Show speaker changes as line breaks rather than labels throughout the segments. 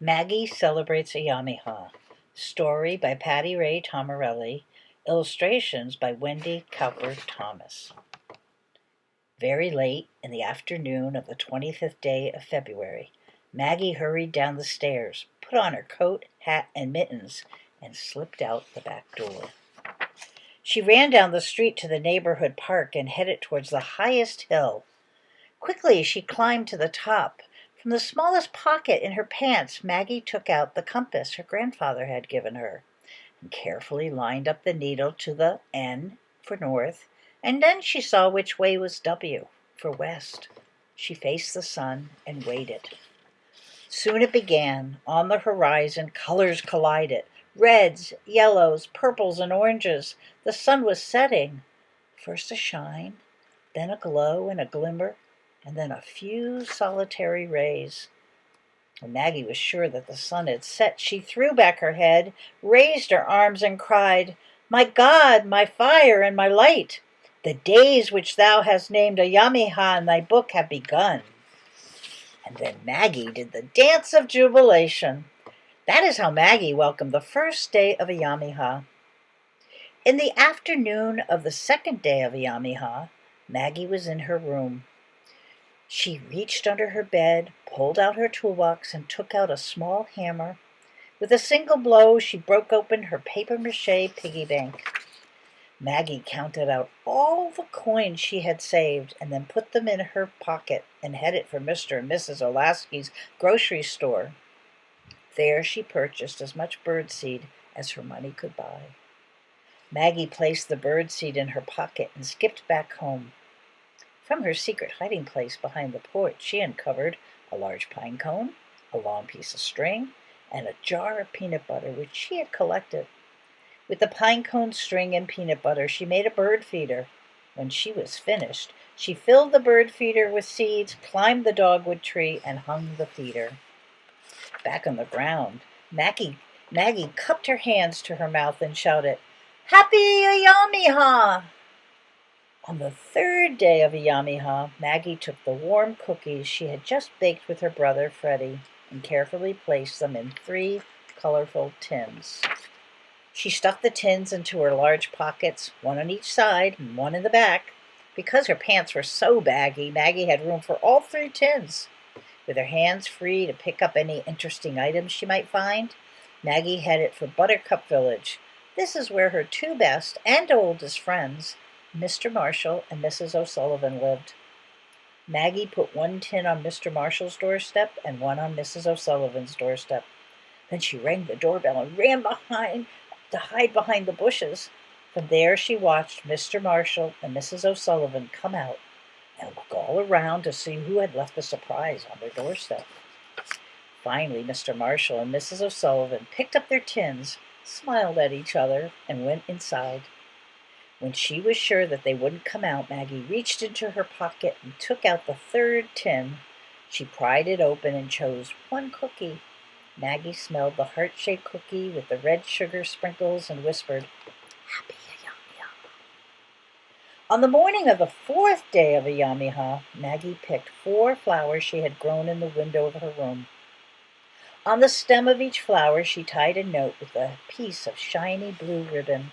Maggie celebrates Ayyám-i-Há. Story by Patty Ray Tomarelli. Illustrations by Wendy Cowper Thomas. Very late in the afternoon of the 25th day of February, Maggie hurried down the stairs, put on her coat, hat, and mittens, and slipped out the back door. She ran down the street to the neighborhood park and headed towards the highest hill. Quickly she climbed to the top. From the smallest pocket in her pants, Maggie took out the compass her grandfather had given her and carefully lined up the needle to the N for north, and then she saw which way was W for west. She faced the sun and waited. Soon it began. On the horizon, colors collided. Reds, yellows, purples, and oranges. The sun was setting. First a shine, then a glow and a glimmer, and then a few solitary rays. When Maggie was sure that the sun had set, she threw back her head, raised her arms, and cried, "My God, my fire, and my light! The days which thou hast named Ayyám-i-Há in thy book have begun." And then Maggie did the dance of jubilation. That is how Maggie welcomed the first day of Ayyám-i-Há. In the afternoon of the second day of Ayyám-i-Há, Maggie was in her room. She reached under her bed, pulled out her toolbox, and took out a small hammer. With a single blow, she broke open her papier-mâché piggy bank. Maggie counted out all the coins she had saved and then put them in her pocket and headed for Mr. and Mrs. Olasky's grocery store. There she purchased as much birdseed as her money could buy. Maggie placed the birdseed in her pocket and skipped back home. From her secret hiding place behind the porch, she uncovered a large pine cone, a long piece of string, and a jar of peanut butter which she had collected. With the pine cone, string, and peanut butter, she made a bird feeder. When she was finished, she filled the bird feeder with seeds, climbed the dogwood tree, and hung the feeder. Back on the ground, Maggie cupped her hands to her mouth and shouted, "Happy Ayyám-i-Há!" On the third day of Ayyám-i-Há, Maggie took the warm cookies she had just baked with her brother Freddie and carefully placed them in 3 colorful tins. She stuffed the tins into her large pockets, one on each side and one in the back. Because her pants were so baggy, Maggie had room for all 3 tins. With her hands free to pick up any interesting items she might find, Maggie headed for Buttercup Village. This is where her 2 best and oldest friends, Mr. Marshall and Mrs. O'Sullivan, lived. Maggie put 1 tin on Mr. Marshall's doorstep and 1 on Mrs. O'Sullivan's doorstep. Then she rang the doorbell and ran to hide behind the bushes. From there she watched Mr. Marshall and Mrs. O'Sullivan come out and look all around to see who had left a surprise on their doorstep. Finally, Mr. Marshall and Mrs. O'Sullivan picked up their tins, smiled at each other, and went inside. When she was sure that they wouldn't come out, Maggie reached into her pocket and took out the 3rd tin. She pried it open and chose 1 cookie. Maggie smelled the heart-shaped cookie with the red sugar sprinkles and whispered, "Happy Ayyám-i-Há." On the morning of the 4th day of Ayyám-i-Há, Maggie picked 4 flowers she had grown in the window of her room. On the stem of each flower she tied a note with a piece of shiny blue ribbon.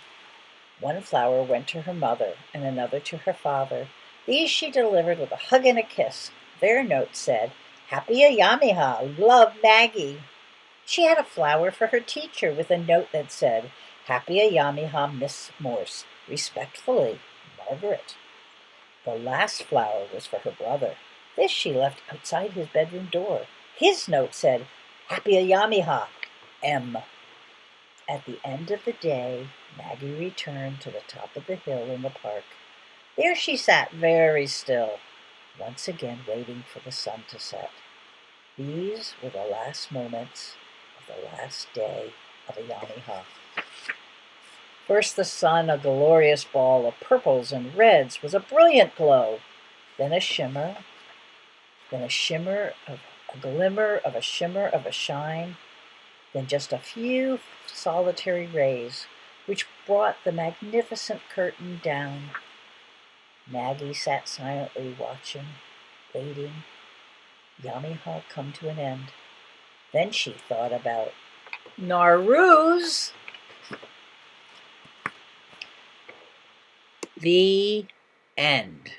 1 flower went to her mother and another to her father. These she delivered with a hug and a kiss. Their note said, "Happy Ayyám-i-Há, love, Maggie." She had a flower for her teacher with a note that said, "Happy Ayyám-i-Há, Miss Morse, respectfully, Margaret." The last flower was for her brother. This she left outside his bedroom door. His note said, "Happy Ayyám-i-Há, M." At the end of the day, Maggie returned to the top of the hill in the park. There she sat very still, once again waiting for the sun to set. These were the last moments of the last day of Ayyám-i-Há. First the sun, a glorious ball of purples and reds, was a brilliant glow. Then a shimmer, then a shimmer of a glimmer of a shimmer of a shine, then just a few solitary rays, which brought the magnificent curtain down. Maggie sat silently watching, waiting. Ayyám-i-Há come to an end. Then she thought about Nowruz. The end.